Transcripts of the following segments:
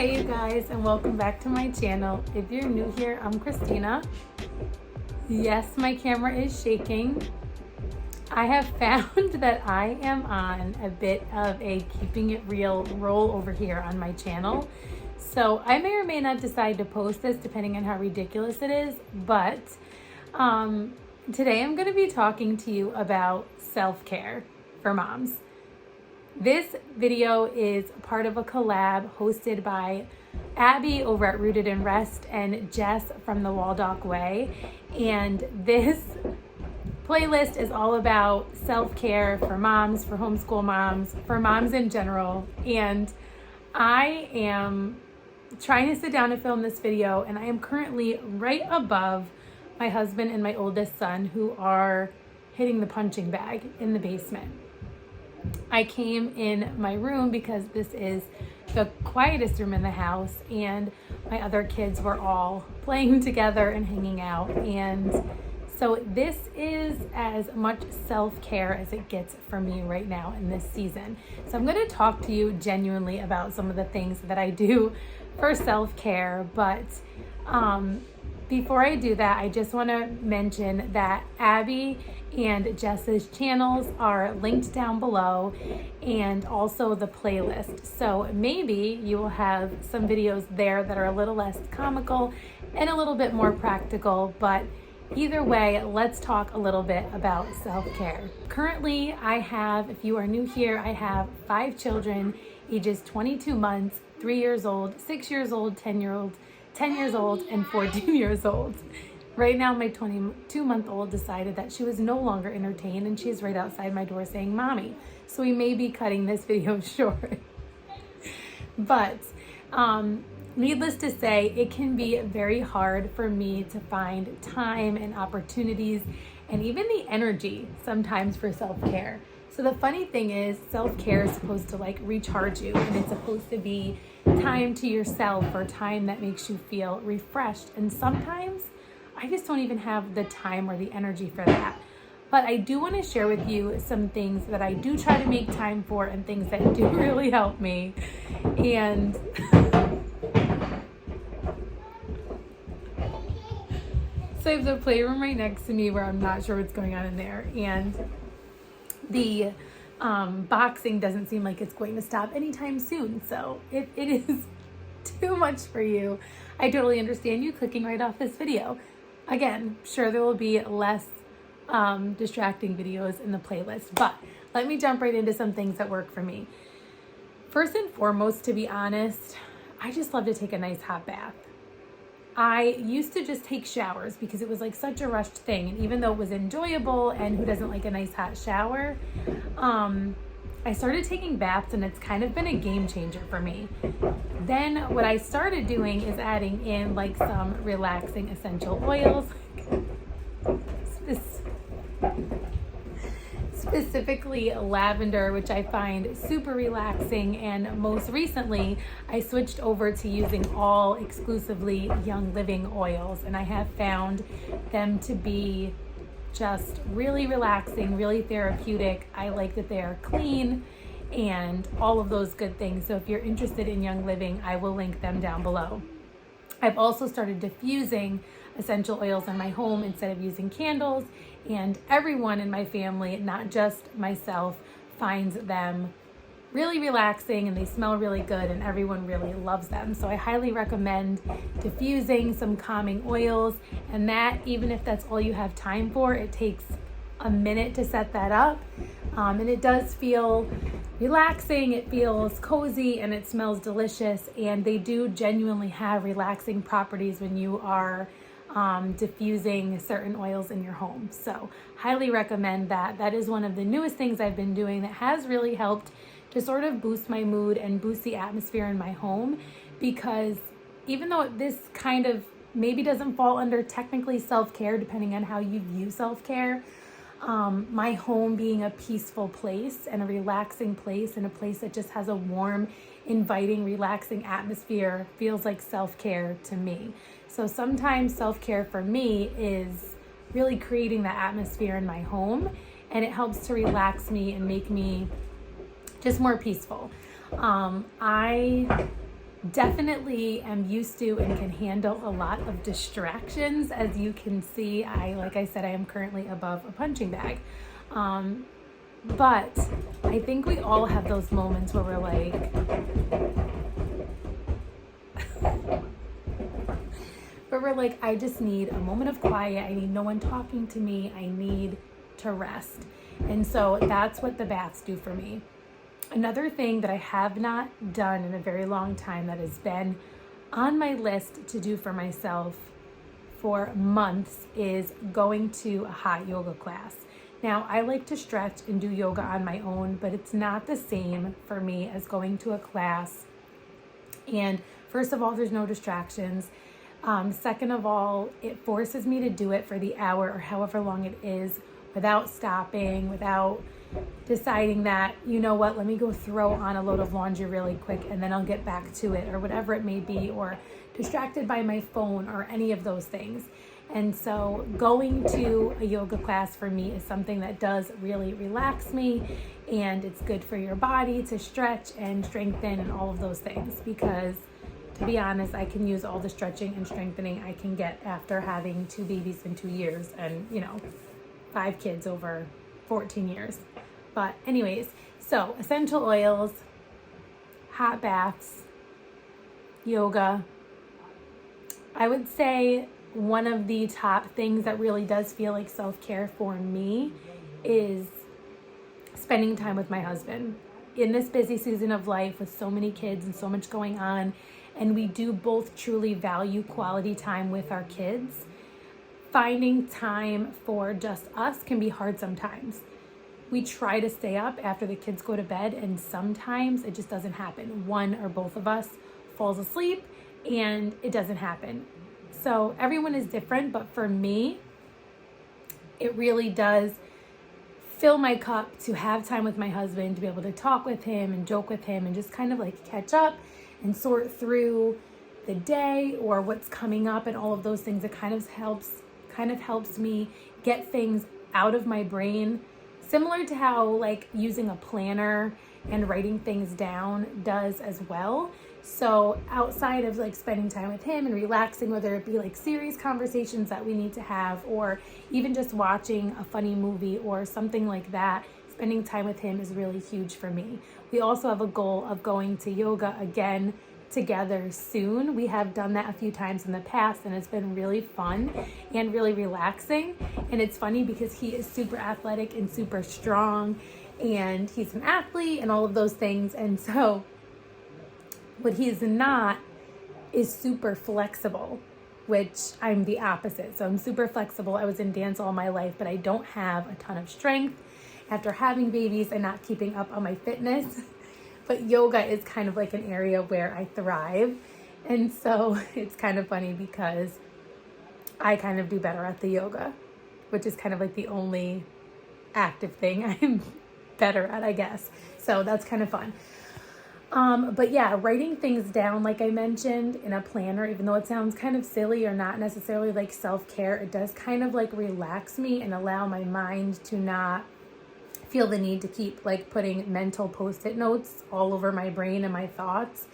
Hey you guys, and welcome back to my channel. If you're new here, I'm Christina. Yes, my camera is shaking. I have found that I am on a bit of a keeping it real roll over here on my channel. So I may or may not decide to post this depending on how ridiculous it is, but today I'm going to be talking to you about self-care for moms. This video is part of a collab hosted by Abby over at Rooted in Rest and Jess from the Waldock Way. And this playlist is all about self-care for moms, for homeschool moms, for moms in general. And I am trying to sit down and film this video, and I am currently right above my husband and my oldest son, who are hitting the punching bag in the basement. I came in my room because this is the quietest room in the house, and my other kids were all playing together and hanging out. And so this is as much self-care as it gets for me right now in this season. So I'm going to talk to you genuinely about some of the things that I do for self-care. But before I do that, I just want to mention that Abby and Jess's channels are linked down below, and also the playlist. So maybe you will have some videos there that are a little less comical and a little bit more practical, but either way, let's talk a little bit about self-care. Currently, I have, if you are new here, I have 5 children, ages 22 months, 3 years old, 6 years old, 10 years old, and 14 years old. Right now, my 22-month-old decided that she was no longer entertained, and she's right outside my door saying, "Mommy." So we may be cutting this video short. But needless to say, it can be very hard for me to find time and opportunities and even the energy sometimes for self-care. So the funny thing is, self-care is supposed to recharge you, and it's supposed to be time to yourself or time that makes you feel refreshed. And sometimes I just don't even have the time or the energy for that. But I do want to share with you some things that I do try to make time for and things that do really help me. And so I have the playroom right next to me where I'm not sure what's going on in there. And the boxing doesn't seem like it's going to stop anytime soon. So if it is too much for you, I totally understand you clicking right off this video. Again, sure, there will be less distracting videos in the playlist, but let me jump right into some things that work for me. First and foremost, to be honest, I just love to take a nice hot bath. I used to just take showers because it was such a rushed thing, and even though it was enjoyable, and who doesn't like a nice hot shower, I started taking baths, and it's kind of been a game changer for me. Then what I started doing is adding in some relaxing essential oils, specifically lavender, which I find super relaxing. And most recently, I switched over to using all exclusively Young Living oils, and I have found them to be just really relaxing, really therapeutic. I like that they are clean and all of those good things. So if you're interested in Young Living, I will link them down below. I've also started diffusing essential oils in my home instead of using candles, and everyone in my family, not just myself, finds them really relaxing, and they smell really good, and everyone really loves them. So I highly recommend diffusing some calming oils, and that, even if that's all you have time for, it takes a minute to set that up, and it does feel relaxing, it feels cozy, and it smells delicious. And they do genuinely have relaxing properties when you are diffusing certain oils in your home. So highly recommend that. That is one of the newest things I've been doing that has really helped to sort of boost my mood and boost the atmosphere in my home, because even though this kind of maybe doesn't fall under technically self-care, depending on how you view self-care, my home being a peaceful place and a relaxing place and a place that just has a warm, inviting, relaxing atmosphere feels like self-care to me. So sometimes self-care for me is really creating that atmosphere in my home, and it helps to relax me and make me just more peaceful. I definitely am used to and can handle a lot of distractions. As you can see, like I said, I am currently above a punching bag. But I think we all have those moments where we're like, I just need a moment of quiet. I need no one talking to me. I need to rest. And so that's what the baths do for me. Another thing that I have not done in a very long time that has been on my list to do for myself for months is going to a hot yoga class. Now, I like to stretch and do yoga on my own, but it's not the same for me as going to a class. And first of all, there's no distractions. Second of all, it forces me to do it for the hour or however long it is without stopping, without deciding that, you know what, let me go throw on a load of laundry really quick and then I'll get back to it, or whatever it may be, or distracted by my phone or any of those things. And so going to a yoga class for me is something that does really relax me, and it's good for your body to stretch and strengthen and all of those things, because to be honest, I can use all the stretching and strengthening I can get after having 2 babies in 2 years and, 5 kids over 14 years. But anyways, so essential oils, hot baths, yoga. I would say one of the top things that really does feel like self-care for me is spending time with my husband. In this busy season of life with so many kids and so much going on, and we do both truly value quality time with our kids, finding time for just us can be hard sometimes. We try to stay up after the kids go to bed, and sometimes it just doesn't happen. One or both of us falls asleep and it doesn't happen. So everyone is different, but for me, it really does fill my cup to have time with my husband, to be able to talk with him and joke with him and just kind of like catch up and sort through the day or what's coming up and all of those things. It kind of helps me get things out of my brain, similar to how like using a planner and writing things down does as well. So outside of like spending time with him and relaxing, whether it be like serious conversations that we need to have, or even just watching a funny movie or something like that, spending time with him is really huge for me. We also have a goal of going to yoga again together soon. We have done that a few times in the past, and it's been really fun and really relaxing. And it's funny because he is super athletic and super strong, and he's an athlete and all of those things. And so what he's not is super flexible, which I'm the opposite. So I'm super flexible. I was in dance all my life, but I don't have a ton of strength after having babies and not keeping up on my fitness. But yoga is kind of like an area where I thrive. And so it's kind of funny because I kind of do better at the yoga, which is kind of like the only active thing I'm better at, I guess. So that's kind of fun. But yeah, writing things down, like I mentioned, in a planner, even though it sounds kind of silly or not necessarily like self-care, it does kind of like relax me and allow my mind to not feel the need to keep like putting mental post-it notes all over my brain and my thoughts,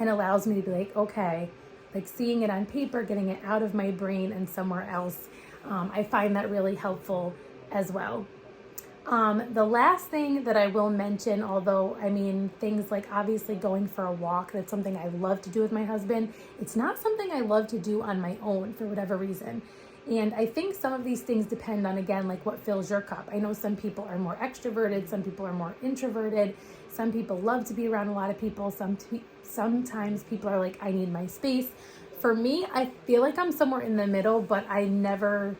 and allows me to be like, okay, like seeing it on paper, getting it out of my brain and somewhere else. I find that really helpful as well. The last thing that I will mention, although I mean things like obviously going for a walk, that's something I love to do with my husband. It's not something I love to do on my own for whatever reason. And I think some of these things depend on, again, like what fills your cup. I know some people are more extroverted, some people are more introverted, some people love to be around a lot of people, sometimes people are like, I need my space. For me, I feel like I'm somewhere in the middle, but I never,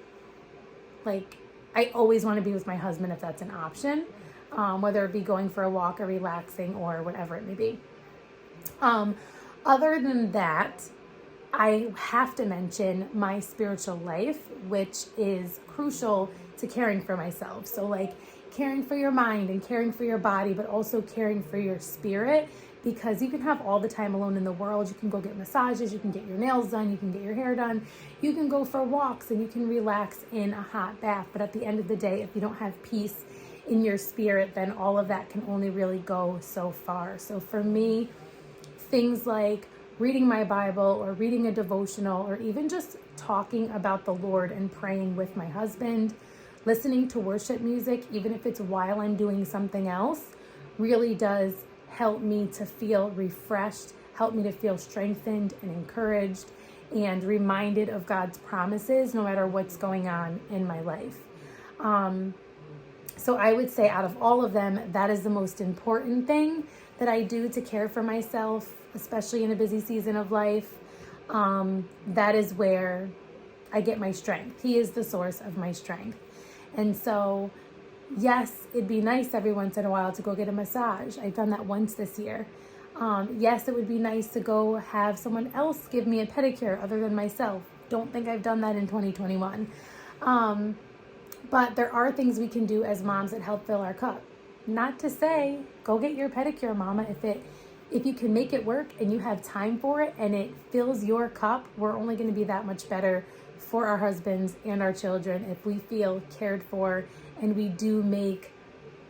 like, I always want to be with my husband if that's an option, whether it be going for a walk or relaxing or whatever it may be. Other than that, I have to mention my spiritual life, which is crucial to caring for myself. So like caring for your mind and caring for your body, but also caring for your spirit, because you can have all the time alone in the world. You can go get massages, you can get your nails done, you can get your hair done, you can go for walks, and you can relax in a hot bath. But at the end of the day, if you don't have peace in your spirit, then all of that can only really go so far. So for me, things like reading my Bible or reading a devotional, or even just talking about the Lord and praying with my husband, listening to worship music, even if it's while I'm doing something else, really does help me to feel refreshed, help me to feel strengthened and encouraged and reminded of God's promises no matter what's going on in my life. So I would say out of all of them, that is the most important thing that I do to care for myself, especially in a busy season of life. That is where I get my strength. He is the source of my strength. And so, yes, it'd be nice every once in a while to go get a massage. I've done that once this year. Yes, it would be nice to go have someone else give me a pedicure other than myself. Don't think I've done that in 2021. But there are things we can do as moms that help fill our cup. Not to say, go get your pedicure, mama. If you can make it work and you have time for it and it fills your cup, we're only going to be that much better for our husbands and our children if we feel cared for and we do make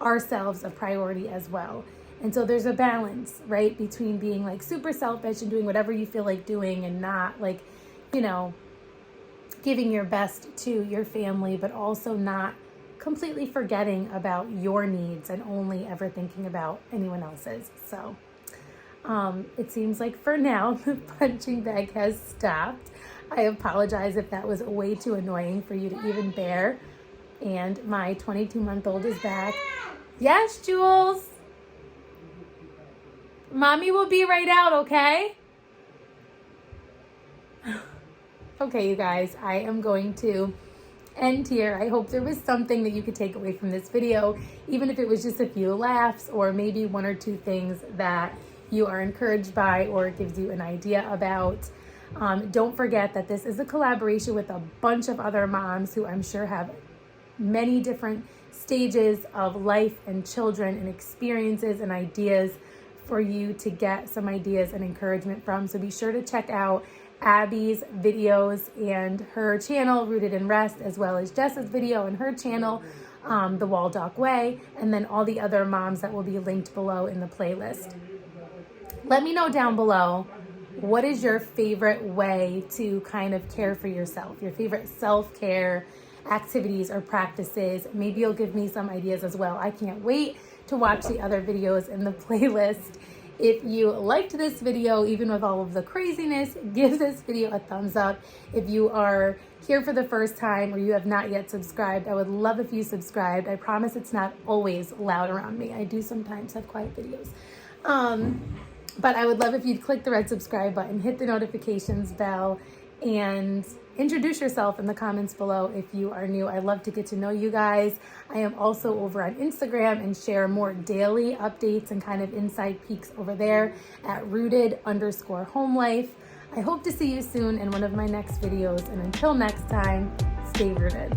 ourselves a priority as well. And so there's a balance, right, between being like super selfish and doing whatever you feel like doing and not like, giving your best to your family, but also not completely forgetting about your needs and only ever thinking about anyone else's. So it seems like for now, the punching bag has stopped. I apologize if that was way too annoying for you to even bear. And my 22-month-old is back. Yes, Jules. Mommy will be right out, okay? Okay, you guys, I am going to end here. I hope there was something that you could take away from this video, even if it was just a few laughs or maybe one or two things that you are encouraged by or it gives you an idea about. Don't forget that this is a collaboration with a bunch of other moms who I'm sure have many different stages of life and children and experiences and ideas for you to get some ideas and encouragement from. So be sure to check out Abby's videos and her channel, Rooted in Rest, as well as Jess's video and her channel, The Waldock Way, and then all the other moms that will be linked below in the playlist. Let me know down below, what is your favorite way to kind of care for yourself? Your favorite self-care activities or practices? Maybe you'll give me some ideas as well. I can't wait to watch the other videos in the playlist. If you liked this video, even with all of the craziness, give this video a thumbs up. If you are here for the first time or you have not yet subscribed, I would love if you subscribed. I promise it's not always loud around me. I do sometimes have quiet videos. But I would love if you'd click the red subscribe button, hit the notifications bell, and introduce yourself in the comments below if you are new. I love to get to know you guys. I am also over on Instagram and share more daily updates and kind of inside peeks over there at rooted_homelife. I hope to see you soon in one of my next videos. And until next time, stay rooted.